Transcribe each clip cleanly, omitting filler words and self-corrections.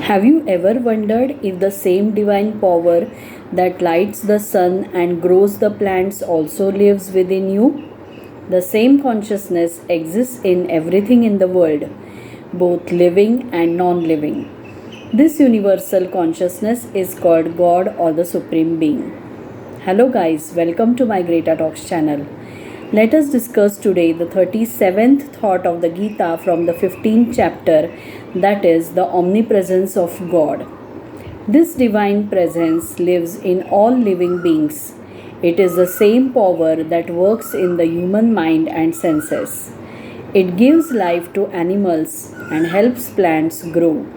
Have you ever wondered if the same divine power that lights the sun and grows the plants also lives within you? The same consciousness exists in everything in the world, both living and non living. This universal consciousness is called God or the Supreme Being. Hello, guys, welcome to my Greta Talks channel. Let us discuss today the 37th thought of the Gita from the 15th chapter, that is, the omnipresence of God. This divine presence lives in all living beings. It is the same power that works in the human mind and senses. It gives life to animals and helps plants grow.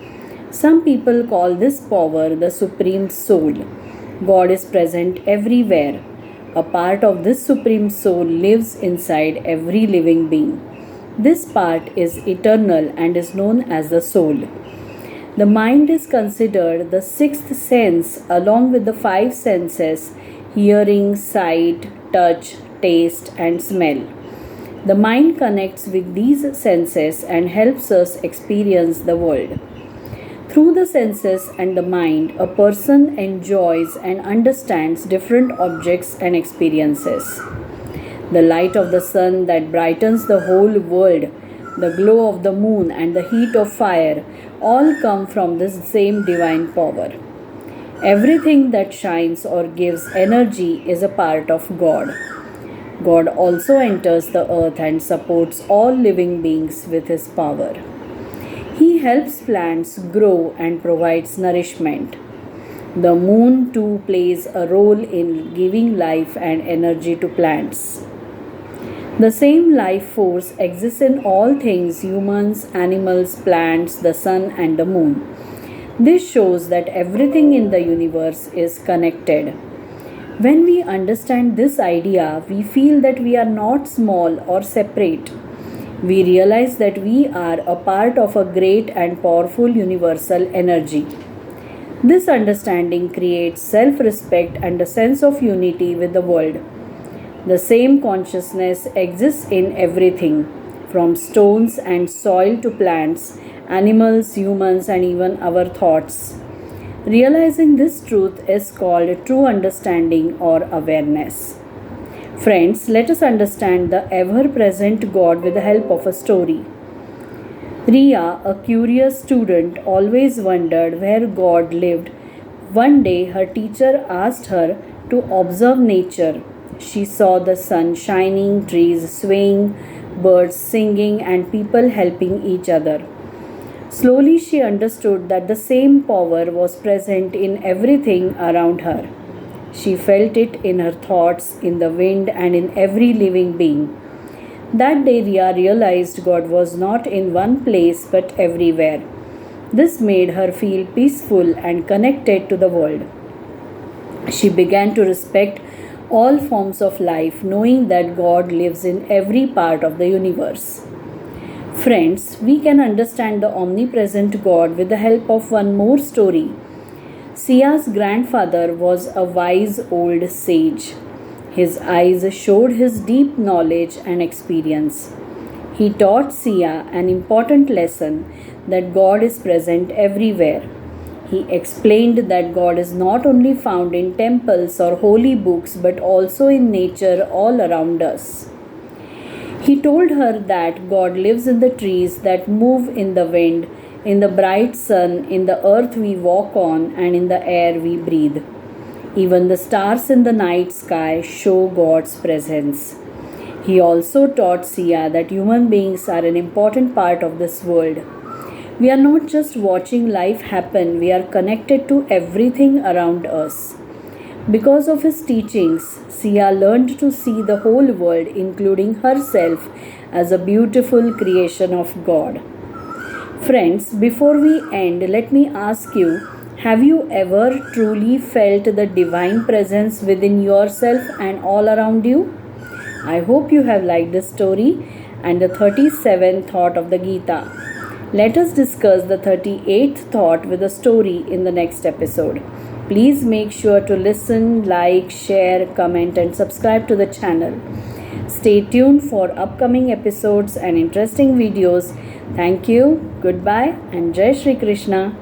Some people call this power the Supreme Soul. God is present everywhere. A part of this Supreme Soul lives inside every living being. This part is eternal and is known as the soul. The mind is considered the sixth sense along with the five senses: hearing, sight, touch, taste, and smell. The mind connects with these senses and helps us experience the world. Through the senses and the mind, a person enjoys and understands different objects and experiences. The light of the sun that brightens the whole world, the glow of the moon, and the heat of fire all come from this same divine power. Everything that shines or gives energy is a part of God. God also enters the earth and supports all living beings with his power. He helps plants grow and provides nourishment. The moon too plays a role in giving life and energy to plants. The same life force exists in all things: humans, animals, plants, the sun, and the moon. This shows that everything in the universe is connected. When we understand this idea, we feel that we are not small or separate. We realize that we are a part of a great and powerful universal energy. This understanding creates self-respect and a sense of unity with the world. The same consciousness exists in everything, from stones and soil to plants, animals, humans, and even our thoughts. Realizing this truth is called true understanding or awareness. Friends, let us understand the ever-present God with the help of a story. Riya, a curious student, always wondered where God lived. One day, her teacher asked her to observe nature. She saw the sun shining, trees swaying, birds singing, and people helping each other. Slowly, she understood that the same power was present in everything around her. She felt it in her thoughts, in the wind, and in every living being. That day, Riya realized God was not in one place but everywhere. This made her feel peaceful and connected to the world. She began to respect all forms of life, knowing that God lives in every part of the universe. Friends, we can understand the omnipresent God with the help of one more story. Sia's grandfather was a wise old sage. His eyes showed his deep knowledge and experience. He taught Sia an important lesson that God is present everywhere. He explained that God is not only found in temples or holy books but also in nature all around us. He told her that God lives in the trees that move in the wind, in the bright sun, in the earth we walk on, and in the air we breathe. Even the stars in the night sky show God's presence. He also taught Sia that human beings are an important part of this world. We are not just watching life happen, we are connected to everything around us. Because of his teachings, Sia learned to see the whole world, including herself, as a beautiful creation of God. Friends, before we end, let me ask you, have you ever truly felt the divine presence within yourself and all around you? I hope you have liked this story and the 37th thought of the Gita. Let us discuss the 38th thought with a story in the next episode. Please make sure to listen, like, share, comment, and subscribe to the channel. Stay tuned for upcoming episodes and interesting videos. Thank you, goodbye, and Jai Shri Krishna.